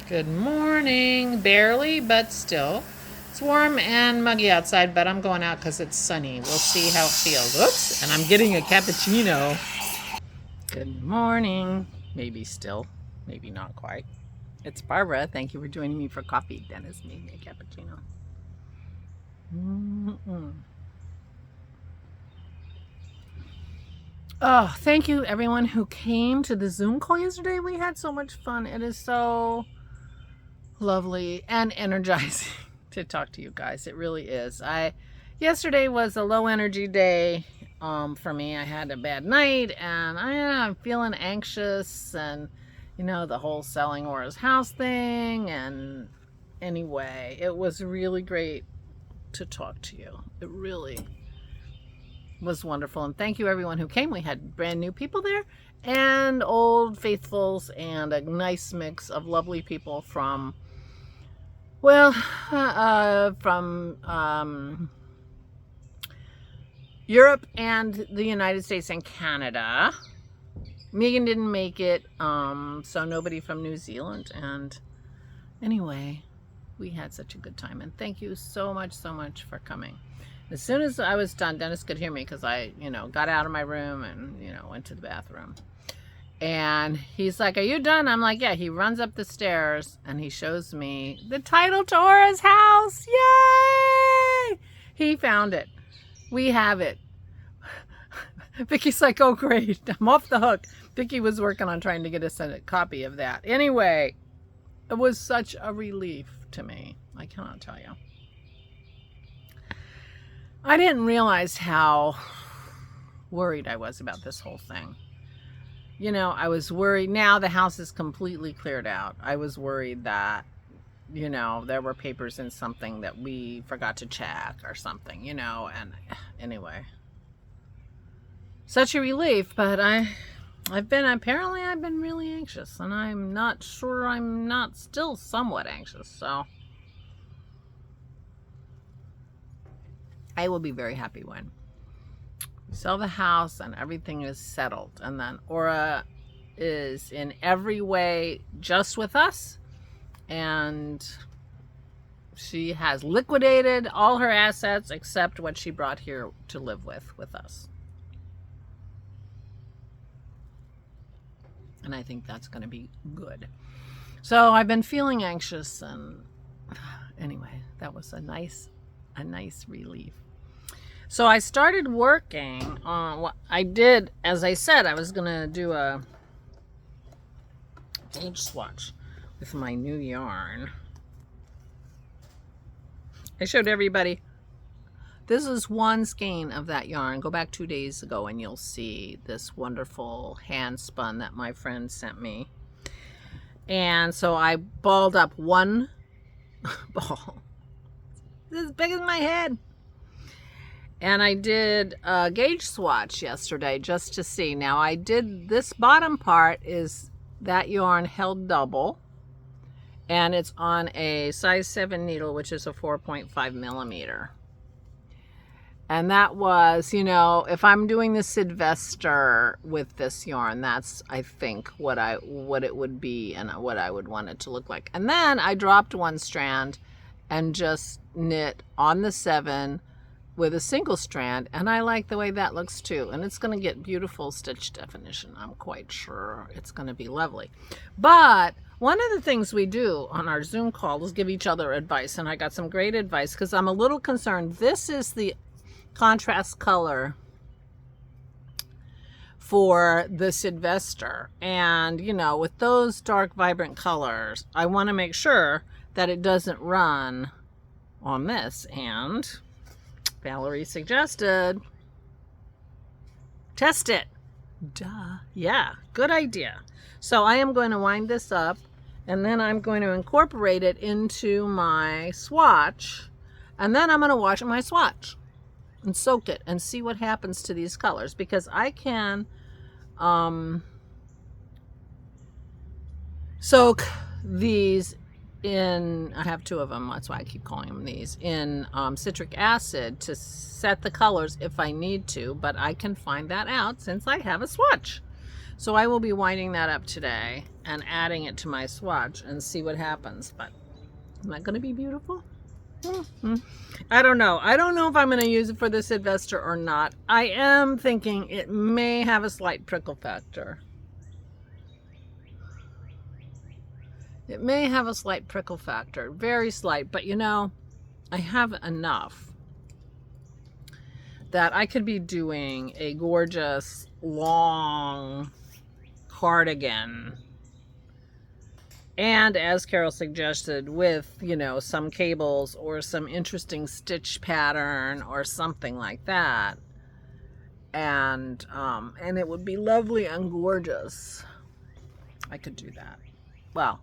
Good morning. Barely, but still. It's warm and muggy outside, but I'm going out because it's sunny. We'll see how it feels. Oops, and I'm getting a cappuccino. Good morning. Maybe still, maybe not quite. It's Barbara. Thank you for joining me for coffee. Dennis made me a cappuccino. Oh, thank you everyone who came to the Zoom call yesterday. We had so much fun. It is so lovely and energizing to talk to you guys. It really is. Yesterday was a low energy day for me. I had a bad night and I'm feeling anxious, and the whole selling Aura's house thing. And anyway, it was really great to talk to you. It really was wonderful, and thank you everyone who came. We had brand new people there and old faithfuls, and a nice mix of lovely people from Europe and the United States and Canada. Megan didn't make it, so nobody from New Zealand. And anyway, we had such a good time, and thank you so much for coming. As soon as I was done, Dennis could hear me because I, got out of my room and, went to the bathroom. And he's like, "Are you done?" I'm like, "Yeah." He runs up the stairs and he shows me the title to Aura's house. Yay! He found it. We have it. Vicky's like, "Oh, great. I'm off the hook." Vicky was working on trying to get us a copy of that. Anyway, it was such a relief to me. I cannot tell you. I didn't realize how worried I was about this whole thing. I was worried. Now the house is completely cleared out. I was worried that, there were papers in something that we forgot to check or something, and anyway. Such a relief, but I've been really anxious, and I'm not sure I'm not still somewhat anxious, so I will be very happy when we sell the house and everything is settled, and then Aura is in every way just with us, and she has liquidated all her assets except what she brought here to live with us. And I think that's going to be good. So I've been feeling anxious, and anyway, that was a nice relief. So I started working on what I did. As I said, I was going to do a gauge swatch with my new yarn. I showed everybody. This is one skein of that yarn. Go back 2 days ago and you'll see this wonderful hand spun that my friend sent me. And so I balled up one ball. This is as big as my head. And I did a gauge swatch yesterday just to see. Now I did this bottom part, is that yarn held double, and it's on a size 7 needle, which is a 4.5 millimeter. And that was, if I'm doing the Sylvester with this yarn, that's, I think, what it would be and what I would want it to look like. And then I dropped one strand and just knit on the 7 with a single strand, and I like the way that looks too. And it's going to get beautiful stitch definition. I'm quite sure it's going to be lovely. But one of the things we do on our Zoom call is give each other advice, and I got some great advice because I'm a little concerned. This is the contrast color for the Sylvester, and with those dark vibrant colors, I want to make sure that it doesn't run on this. And Valerie suggested test it. Duh. Yeah, good idea. So I am going to wind this up, and then I'm going to incorporate it into my swatch, and then I'm going to wash my swatch and soak it and see what happens to these colors, because I can soak these in, I have 2 of them, that's why I keep calling them these, in citric acid to set the colors if I need to, but I can find that out since I have a swatch. So I will be winding that up today, and adding it to my swatch and see what happens. But am I going to be beautiful? I don't know. I don't know if I'm going to use it for this investor or not. I am thinking it may have a slight prickle factor. It may have a slight prickle factor. Very slight. But you know, I have enough that I could be doing a gorgeous long cardigan. And as Carol suggested, with, you know, some cables or some interesting stitch pattern or something like that. And it would be lovely and gorgeous. I could do that. Well,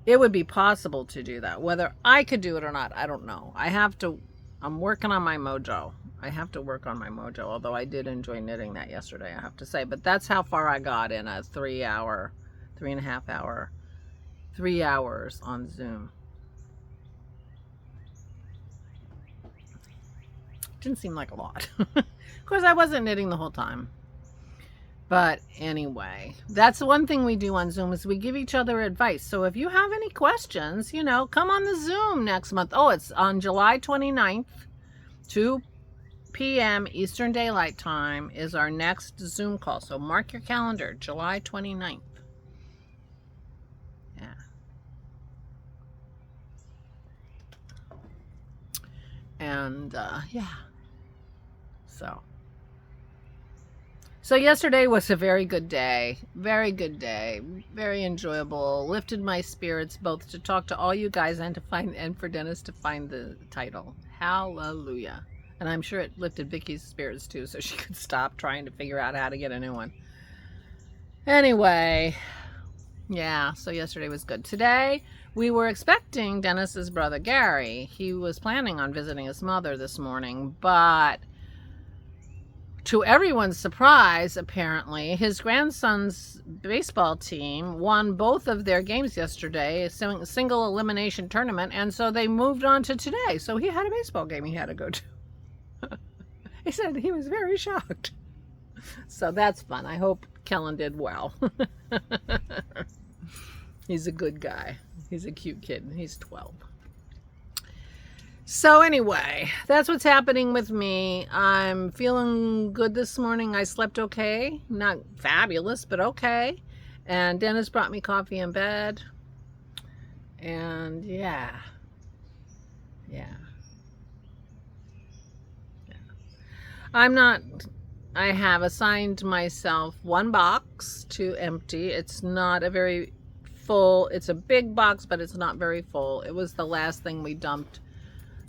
it would be possible to do that. Whether I could do it or not, I don't know. I'm working on my mojo. I have to work on my mojo, although I did enjoy knitting that yesterday, I have to say. But that's how far I got in a 3 and a half hour 3 hours on Zoom. Didn't seem like a lot. Of course, I wasn't knitting the whole time. But anyway, that's the one thing we do on Zoom is we give each other advice. So if you have any questions, you know, come on the Zoom next month. Oh, it's on July 29th, 2 p.m. Eastern Daylight Time is our next Zoom call. So mark your calendar, July 29th. And yeah, so yesterday was a very good day, very enjoyable, lifted my spirits both to talk to all you guys and for Dennis to find the title. Hallelujah. And I'm sure it lifted Vicky's spirits too, so she could stop trying to figure out how to get a new one. Anyway, yeah, so yesterday was good. Today we were expecting Dennis's brother Gary. He was planning on visiting his mother this morning, but to everyone's surprise, apparently, his grandson's baseball team won both of their games yesterday, a single elimination tournament, and so they moved on to today. So he had a baseball game he had to go to. He said he was very shocked. So that's fun. I hope Kellen did well. He's a good guy. He's a cute kid. He's 12. So anyway, that's what's happening with me. I'm feeling good this morning. I slept okay. Not fabulous, but okay. And Dennis brought me coffee in bed. And yeah. I have assigned myself one box to empty. It's not a very full, it's a big box, but it's not very full. It was the last thing we dumped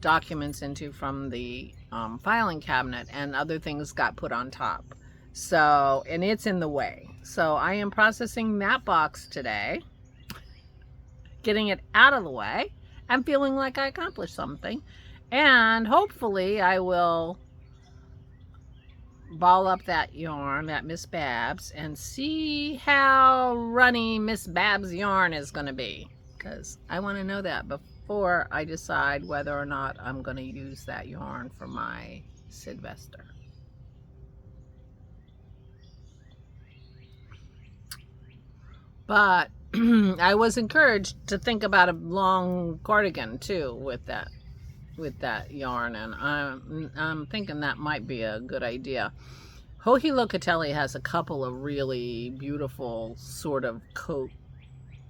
documents into from the filing cabinet, and other things got put on top. So, and it's in the way. So I am processing that box today, getting it out of the way, and feeling like I accomplished something. And hopefully I will ball up that yarn, that Miss Babs, and see how runny Miss Babs' yarn is going to be, because I want to know that before I decide whether or not I'm going to use that yarn for my Sylvester. But I was encouraged to think about a long cardigan too with that yarn, and I'm thinking that might be a good idea. Hohi Locatelli has a couple of really beautiful sort of coat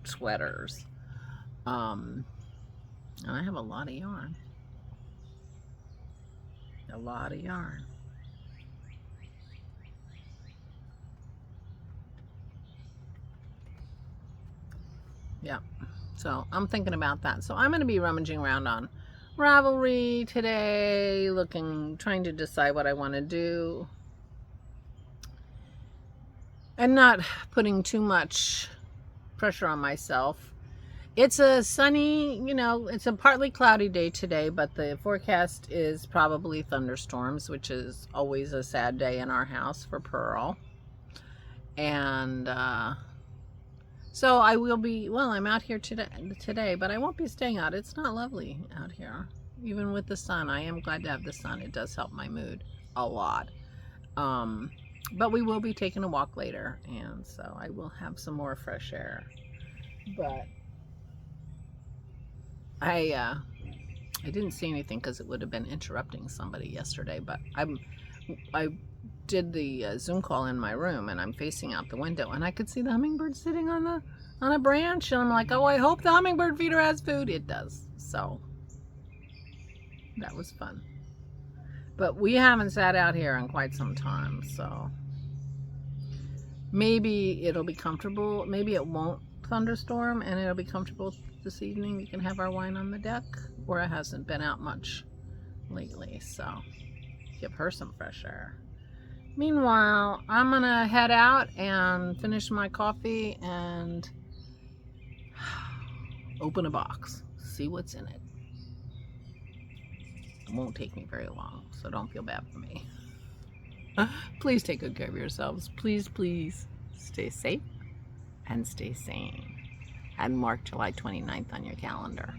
sweaters, and I have a lot of yarn. Yeah, so I'm thinking about that. So I'm going to be rummaging around on Ravelry today, trying to decide what I want to do, and not putting too much pressure on myself. It's a sunny, it's a partly cloudy day today, but the forecast is probably thunderstorms, which is always a sad day in our house for Pearl. And so I will be, I'm out here today, but I won't be staying out. It's not lovely out here, even with the sun. I am glad to have the sun. It does help my mood a lot. But we will be taking a walk later, and so I will have some more fresh air. But I didn't see anything because it would have been interrupting somebody yesterday. But I did the Zoom call in my room, and I'm facing out the window, and I could see the hummingbird sitting on a branch, and I'm like, oh, I hope the hummingbird feeder has food. It does. So that was fun. But we haven't sat out here in quite some time, so maybe it'll be comfortable. Maybe it won't thunderstorm and it'll be comfortable this evening. We can have our wine on the deck, or it hasn't been out much lately, so give her some fresh air. Meanwhile, I'm gonna head out and finish my coffee and open a box, see what's in it. It won't take me very long, so don't feel bad for me. Please take good care of yourselves. Please, please stay safe and stay sane. And mark July 29th on your calendar.